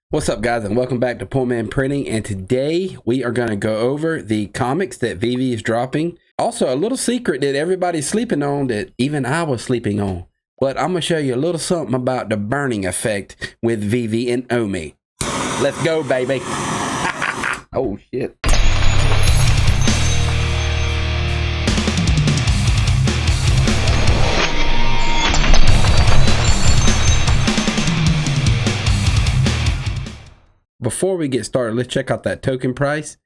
What's up, guys, and welcome back to Poor Man Printing. And today we are going to go over the comics that VV is dropping. Also, a little secret that everybody's sleeping on that even I was sleeping on. But I'm going to show you a little something about the burning effect with VV and Omi. Let's go, baby. Oh, shit. Before we get started, let's check out that token price.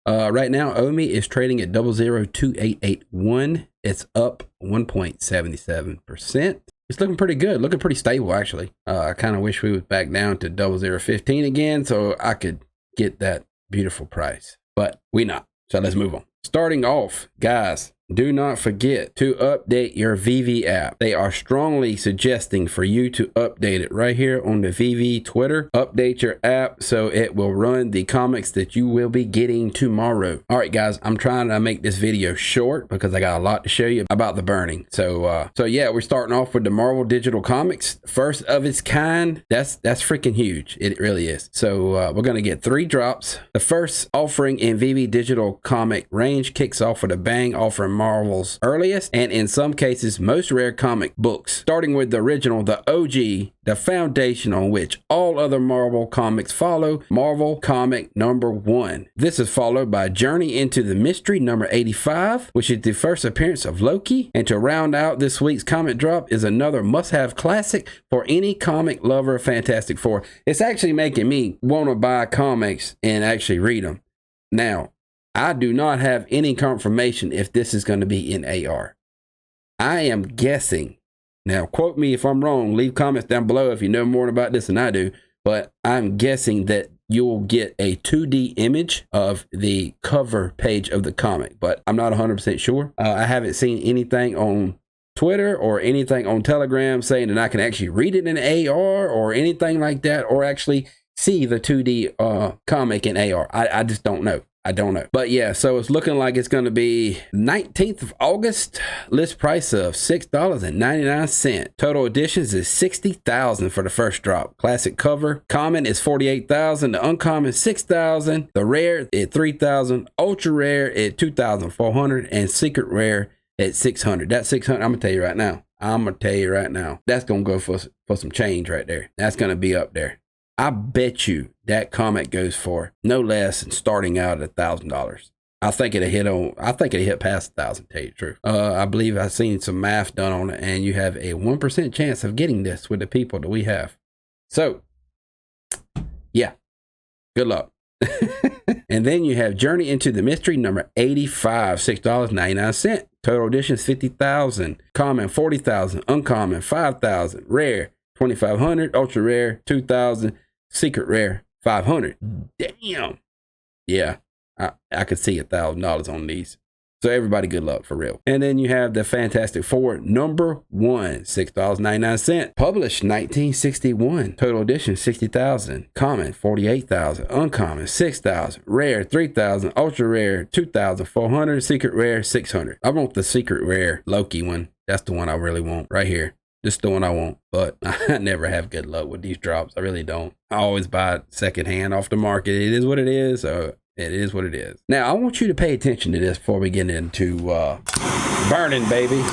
Right now, Omi is trading at 0.02881. It's up 1.77%. It's looking pretty good, looking pretty stable, actually. I kind of wish we was back down to 0.015 again so I could get that beautiful price, but we not. So let's move on. Starting off, guys, do not forget to update your VV app. They are strongly suggesting for you to update it right here on the VV Twitter. Update your app so it will run the comics that you will be getting tomorrow. All right, guys, I'm trying to make this video short because I got a lot to show you about the burning. So yeah, we're starting off with the Marvel Digital Comics, first of its kind. That's freaking huge. It really is. So we're gonna get 3 drops. The first offering in VV Digital Comic range kicks off with a bang, offering Marvel's earliest and in some cases most rare comic books, starting with the original, the OG, the foundation on which all other Marvel comics follow, Marvel Comic #1. This is followed by Journey into the Mystery #85, which is the first appearance of Loki. And to round out this week's comic drop is another must-have classic for any comic lover, Fantastic Four. It's actually making me want to buy comics and actually read them. Now, I do not have any confirmation if this is going to be in AR. I am guessing. Now, quote me if I'm wrong. Leave comments down below if you know more about this than I do. But I'm guessing that you'll get a 2D image of the cover page of the comic. But I'm not 100% sure. I haven't seen anything on Twitter or anything on Telegram saying that I can actually read it in AR or anything like that, or actually see the 2D comic in AR. I just don't know. I don't know. But yeah, so it's looking like it's going to be 19th of August. List price of $6.99. Total editions is 60,000 for the first drop. Classic cover. Common is 48,000. The uncommon 6,000. The rare at 3,000. Ultra rare at 2,400. And secret rare at 600. That 600, I'm going to tell you right now. That's going to go for some change right there. That's going to be up there. I bet you that comic goes for no less than starting out at $1,000. I think it'll hit past 1,000, to tell you the truth. I believe I've seen some math done on it, and you have a 1% chance of getting this with the people that we have. So, yeah, good luck. And then you have Journey into the Mystery #85, $6.99. Total editions 50,000. Common 40,000. Uncommon 5,000. Rare 2,500. Ultra rare 2,000. Secret rare 500. Damn. Yeah, I could see $1,000 on these. So everybody, good luck for real. And then you have the Fantastic Four #1, $6.99. Published 1961. Total edition 60,000. Common 48,000. Uncommon 6,000. Rare 3,000. Ultra rare 2,400. Secret rare 600. I want the secret rare Loki one. That's the one I really want right here. This is the one I want, but I never have good luck with these drops. I really don't. I always buy it secondhand off the market. It is what it is. So it is what it is. Now, I want you to pay attention to this before we get into burning, baby.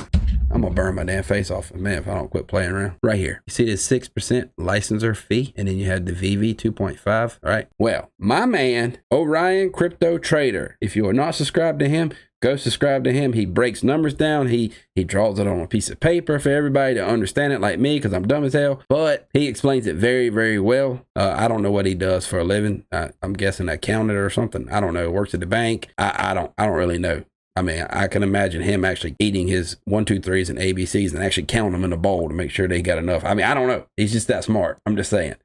I'm going to burn my damn face off, man, if I don't quit playing around. Right here. You see this 6% licensor fee? And then you have the VV 2.5. All right. Well, my man, Orion Crypto Trader, if you are not subscribed to him, go subscribe to him. He breaks numbers down. He draws it on a piece of paper for everybody to understand it, like me, because I'm dumb as hell. But he explains it very, very well. I don't know what he does for a living. I'm guessing accountant or something. I don't know. Works at the bank. I don't really know. I mean, I can imagine him actually eating his 1, 2, 3s and ABCs and actually counting them in a bowl to make sure they got enough. I mean, I don't know. He's just that smart. I'm just saying.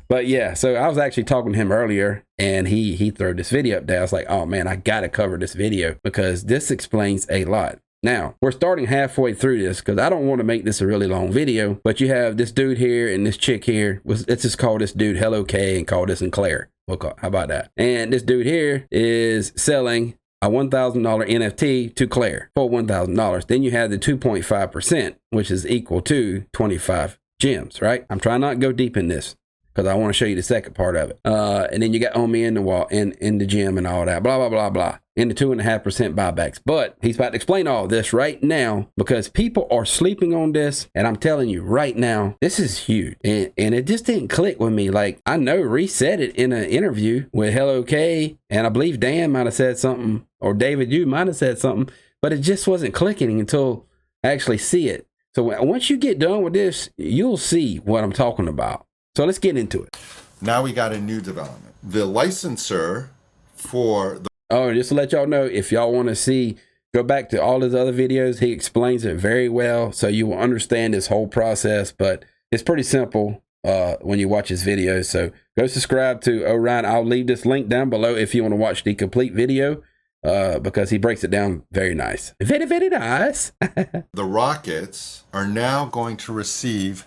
But yeah, so I was actually talking to him earlier, and he threw this video up there. I was like, oh man, I gotta cover this video because this explains a lot. Now, we're starting halfway through this because I don't want to make this a really long video, but you have this dude here and this chick here. Let's just call this dude Hello K and call this Claire. How about that? And this dude here is selling a $1,000 NFT to Claire for $1,000. Then you have the 2.5%, which is equal to 25 gems, right? I'm trying not to go deep in this, because I want to show you the second part of it. And then you got Omi in the wall, in the gym and all that, blah, blah, blah, blah, in the 2.5% buybacks. But he's about to explain all this right now because people are sleeping on this. And I'm telling you right now, this is huge. And it just didn't click with me. Like, I know Reese said it in an interview with Hello K, and I believe Dan might have said something, or David, you might have said something, but it just wasn't clicking until I actually see it. So once you get done with this, you'll see what I'm talking about. So let's get into it. Now we got a new development. The licensor for the... Oh, just to let y'all know, if y'all want to see, go back to all his other videos. He explains it very well, so you will understand this whole process. But it's pretty simple when you watch his videos. So go subscribe to Orion. I'll leave this link down below if you want to watch the complete video. Because he breaks it down very nice. Very, very nice. The Rockets are now going to receive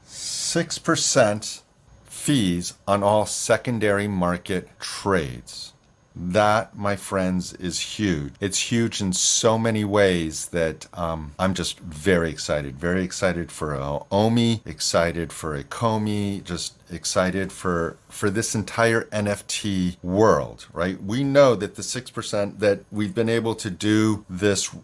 6% fees on all secondary market trades. That, my friends, is huge. It's huge in so many ways that I'm just very excited. Very excited for Omi, excited for Komi, just excited for this entire NFT world, right? We know that the 6% that we've been able to do this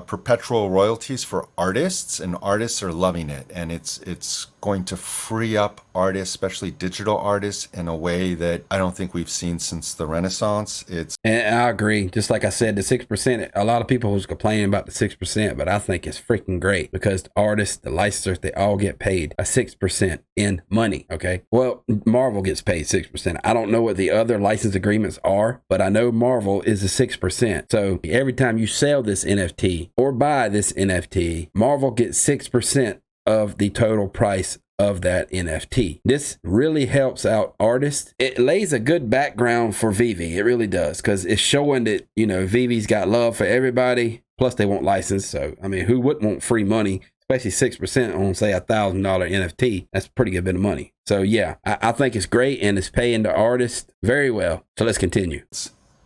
perpetual royalties for artists, and artists are loving it. And it's going to free up artists, especially digital artists, in a way that I don't think we've seen since the Renaissance. And I agree. Just like I said, the 6%, a lot of people was complaining about the 6%, but I think it's freaking great because the artists, the licensors, they all get paid a 6% in money. Okay. Well, Marvel gets paid 6%. I don't know what the other license agreements are, but I know Marvel is a 6%. So every time you sell this NFT or buy this NFT, Marvel gets 6% of the total price of that NFT. This really helps out artists. It lays a good background for Vivi. It really does, because it's showing that, you know, Vivi's got love for everybody. Plus they want license. So, I mean, who wouldn't want free money? Especially 6% on, say, $1,000 NFT. That's a pretty good bit of money. So yeah, I think it's great, and it's paying the artists very well. So let's continue.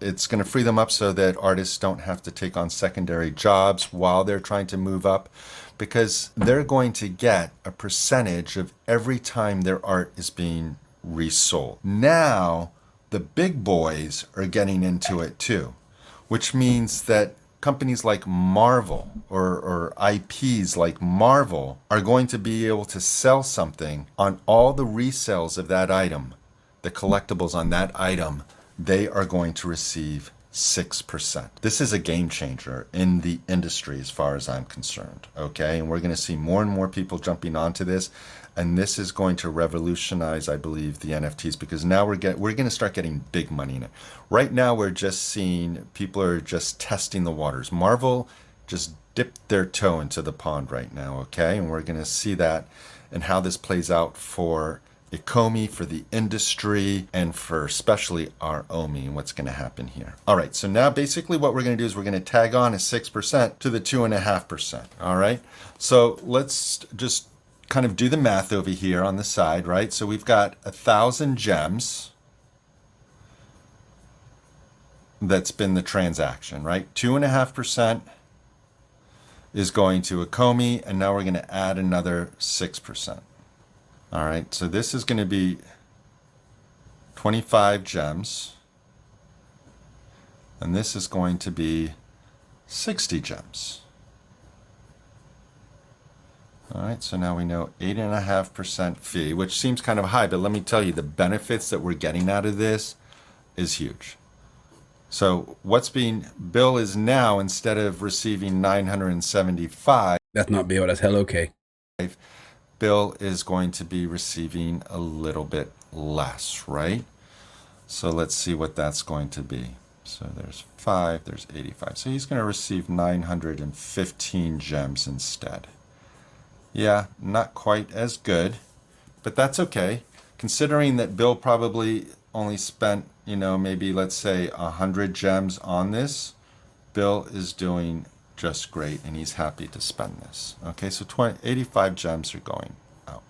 It's going to free them up so that artists don't have to take on secondary jobs while they're trying to move up, because they're going to get a percentage of every time their art is being resold. Now, the big boys are getting into it too, which means that companies like Marvel or IPs like Marvel are going to be able to sell something on all the resales of that item, the collectibles on that item. They are going to receive 6%. This is a game changer in the industry as far as I'm concerned, okay? And we're going to see more and more people jumping onto this, and this is going to revolutionize, I believe, the NFTs, because now we're going to start getting big money in it. Right now we're just seeing people are just testing the waters. Marvel just dipped their toe into the pond right now, okay? And we're going to see that and how this plays out for Komi, for the industry, and for especially our Omi, and what's going to happen here. All right, so now basically what we're going to do is we're going to tag on a 6% to the 2.5%. All right, so let's just kind of do the math over here on the side, right? So we've got 1,000 gems. That's been the transaction, right? 2.5% is going to Komi, and now we're going to add another 6%. All right, so this is going to be 25 gems, and this is going to be 60 gems. All right, so now we know 8.5% fee, which seems kind of high, but let me tell you, the benefits that we're getting out of this is huge. So Bill is now, instead of receiving 975. That's not Bill, that's Hello K. Bill is going to be receiving a little bit less, right? So let's see what that's going to be. So there's 5, there's 85. So he's going to receive 915 gems instead. Yeah, not quite as good, but that's okay. Considering that Bill probably only spent, you know, maybe let's say 100 gems on this, Bill is doing just great, and he's happy to spend this. Okay, so 85 gems are going out.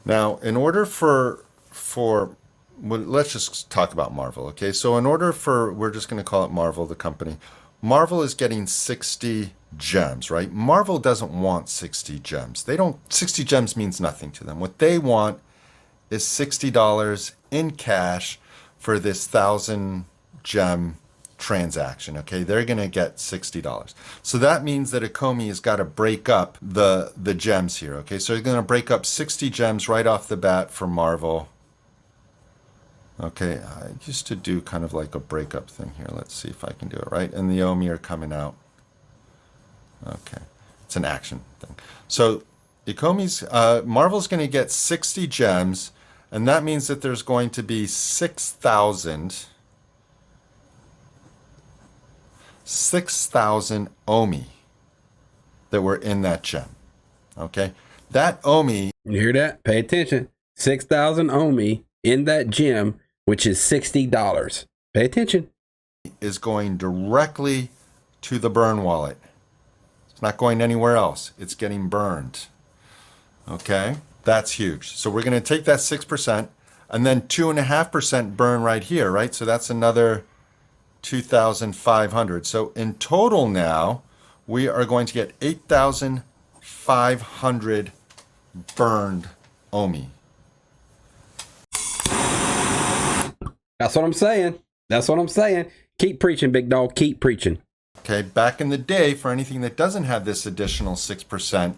Now, in order for well, let's just talk about Marvel. Okay, so in order for, we're just going to call it Marvel, the company. Marvel is getting 60 gems, right? Marvel doesn't want 60 gems. 60 gems means nothing to them. What they want is $60 in cash for this 1,000 gem transaction. Okay, they're going to get $60. So that means that Ecomi has got to break up the gems here. Okay, so they're going to break up 60 gems right off the bat for Marvel. Okay, I used to do kind of like a breakup thing here. Let's see if I can do it right. And the Omi are coming out. Okay, it's an action thing. So Ecomi's Marvel's going to get 60 gems, and that means that there's going to be 6,000 Omi that were in that gem. Okay, that Omi. You hear that? Pay attention. 6,000 Omi in that gem, which is $60. Pay attention. Is going directly to the burn wallet. It's not going anywhere else. It's getting burned. Okay, that's huge. So we're going to take that 6% and then 2.5% burn right here, right? So that's another 2,500. So in total now, we are going to get 8,500 burned Omi. That's what I'm saying. That's what I'm saying. Keep preaching, big dog. Keep preaching. Okay, back in the day, for anything that doesn't have this additional 6%,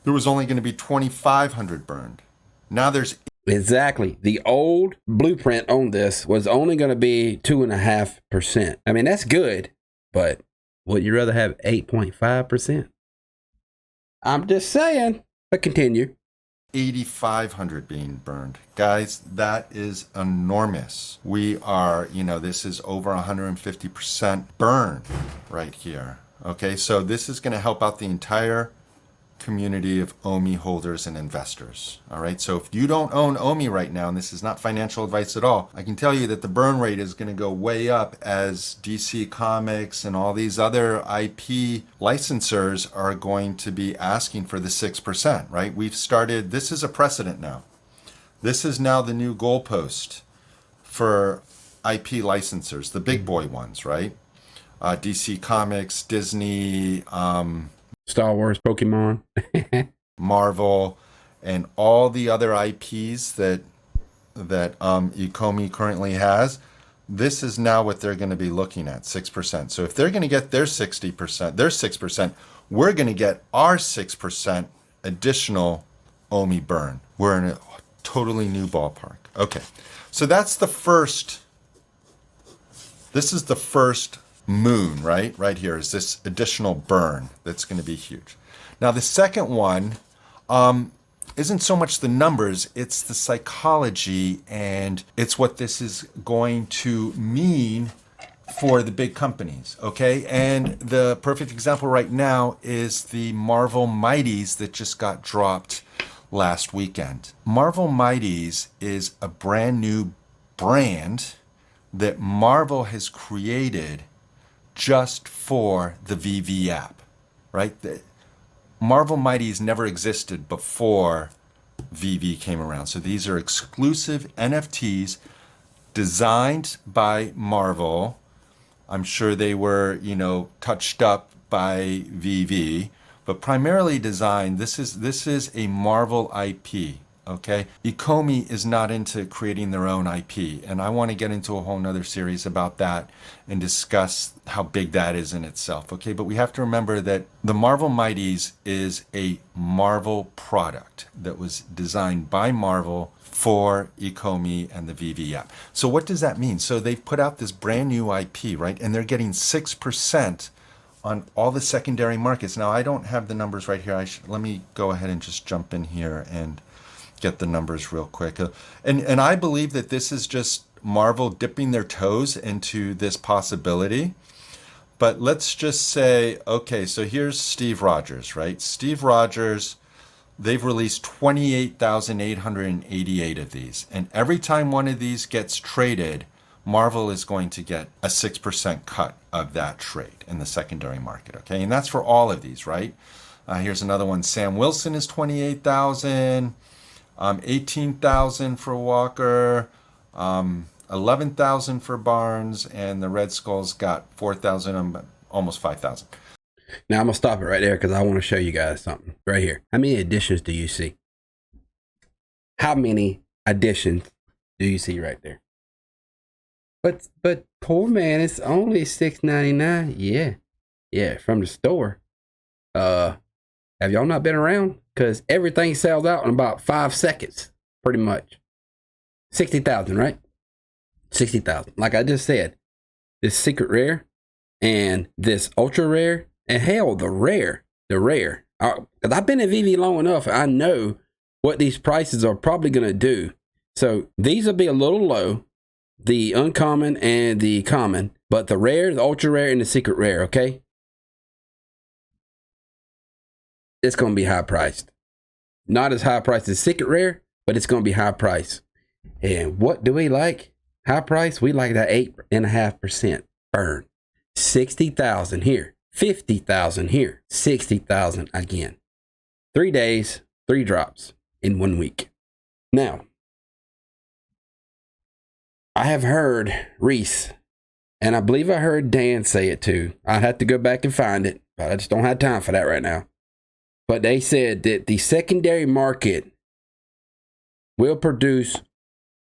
there was only going to be 2,500 burned. Now there's... Exactly. The old blueprint on this was only going to be 2.5%. I mean, that's good, but would you rather have 8.5%? I'm just saying, but continue. 8,500 being burned. Guys, that is enormous. We are, this is over 150% burn right here. Okay, so this is going to help out the entire community of Omi holders and investors. All right, so if you don't own Omi right now, and this is not financial advice at all, I can tell you that the burn rate is going to go way up as DC Comics and all these other IP licensors are going to be asking for the 6%, right? We've started, this is a precedent now. This is now the new goalpost for IP licensors, the big boy ones, right? DC Comics, Disney, Star Wars, Pokemon, Marvel, and all the other IPs that Ecomi currently has. This is now what they're going to be looking at, 6%. So if they're going to get their 60%, their 6%, we're going to get our 6% additional Omi burn. We're in a totally new ballpark. Okay, so that's the first. This is the first moon, right? Right here is this additional burn that's going to be huge. Now, the second one isn't so much the numbers, it's the psychology, and it's what this is going to mean for the big companies, okay? And the perfect example right now is the Marvel Mighties that just got dropped last weekend. Marvel Mighties is a brand new brand that Marvel has created just for the VV app, right? The Marvel Mighties never existed before VV came around. So these are exclusive NFTs designed by Marvel. I'm sure they were, touched up by VV, but primarily designed. This is a Marvel IP. Okay, Ecomi is not into creating their own IP, and I want to get into a whole nother series about that and discuss how big that is in itself. Okay, but we have to remember that the Marvel Mighties is a Marvel product that was designed by Marvel for Ecomi and the VV app. So what does that mean? So they've put out this brand new IP, right? And they're getting 6% on all the secondary markets. Now, I don't have the numbers right here. Let me go ahead and just jump in here and get the numbers real quick. And I believe that this is just Marvel dipping their toes into this possibility. But let's just say, okay, so here's Steve Rogers, right? Steve Rogers, they've released 28,888 of these. And every time one of these gets traded, Marvel is going to get a 6% cut of that trade in the secondary market, okay? And that's for all of these, right? Here's another one. Sam Wilson is 28,000. 18,000 for Walker. 11,000 for Barnes, and the Red Skulls got 4,000, almost 5,000. Now I'm gonna stop it right there because I want to show you guys something right here. How many additions do you see? How many additions do you see right there? But poor man, it's only $6.99. Yeah, from the store. Have y'all not been around? Because everything sells out in about 5 seconds, pretty much. 60,000, right? 60,000. Like I just said, this secret rare and this ultra rare, and hell, the rare. Because I've been in VV long enough, I know what these prices are probably going to do. So these will be a little low, the uncommon and the common, but the rare, the ultra rare, and the secret rare, okay? It's going to be high priced. Not as high priced as secret rare, but it's going to be high priced. And what do we like? High price, we like that 8.5% burn. 60,000 here, 50,000 here, 60,000 again. 3 days, 3 drops in 1 week. Now, I have heard Reese, and I believe I heard Dan say it too. I have to go back and find it, but I just don't have time for that right now. But they said that the secondary market will produce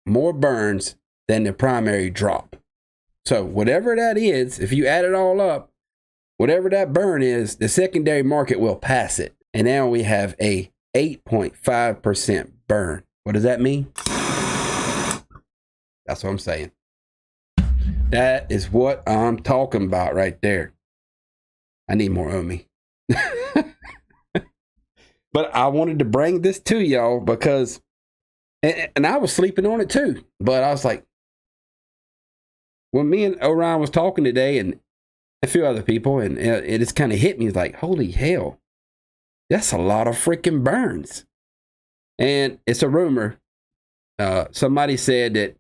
more burns than the primary drop. So whatever that is, if you add it all up, whatever that burn is, the secondary market will pass it. And now we have a 8.5% burn. What does that mean? That's what I'm saying. That is what I'm talking about right there. I need more Omi. But I wanted to bring this to y'all because, and I was sleeping on it too, but I was like, when me and Orion was talking today and a few other people, and it just kind of hit me, it's like, holy hell, that's a lot of freaking burns. And it's a rumor. Somebody said that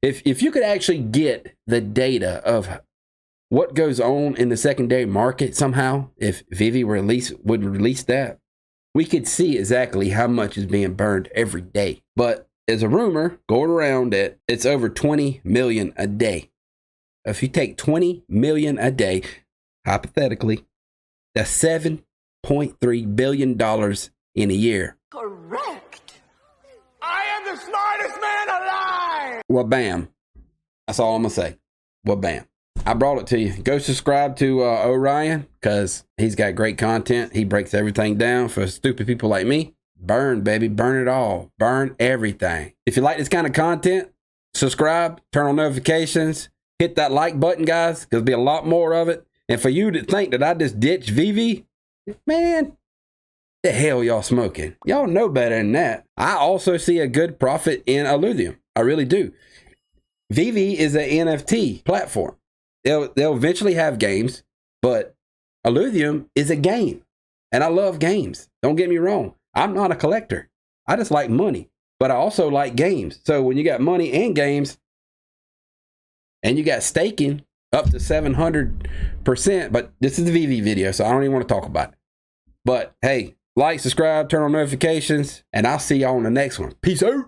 if you could actually get the data of what goes on in the secondary market somehow, if Vivi would release that, we could see exactly how much is being burned every day. But there's a rumor going around that it's over 20 million a day. If you take 20 million a day, hypothetically, that's $7.3 billion in a year. Correct. I am the smartest man alive. Well, bam. That's all I'm going to say. Well, bam. I brought it to you. Go subscribe to Orion because he's got great content. He breaks everything down for stupid people like me. Burn, baby. Burn it all. Burn everything. If you like this kind of content, subscribe, turn on notifications, hit that like button, guys, because there'll be a lot more of it. And for you to think that I just ditched VV, man, the hell y'all smoking? Y'all know better than that. I also see a good profit in Illuvium. I really do. VV is an NFT platform. They'll eventually have games, but Illuvium is a game. And I love games. Don't get me wrong. I'm not a collector. I just like money, but I also like games. So when you got money and games, and you got staking up to 700%, but this is the VV video, so I don't even want to talk about it. But hey, like, subscribe, turn on notifications, and I'll see y'all on the next one. Peace out.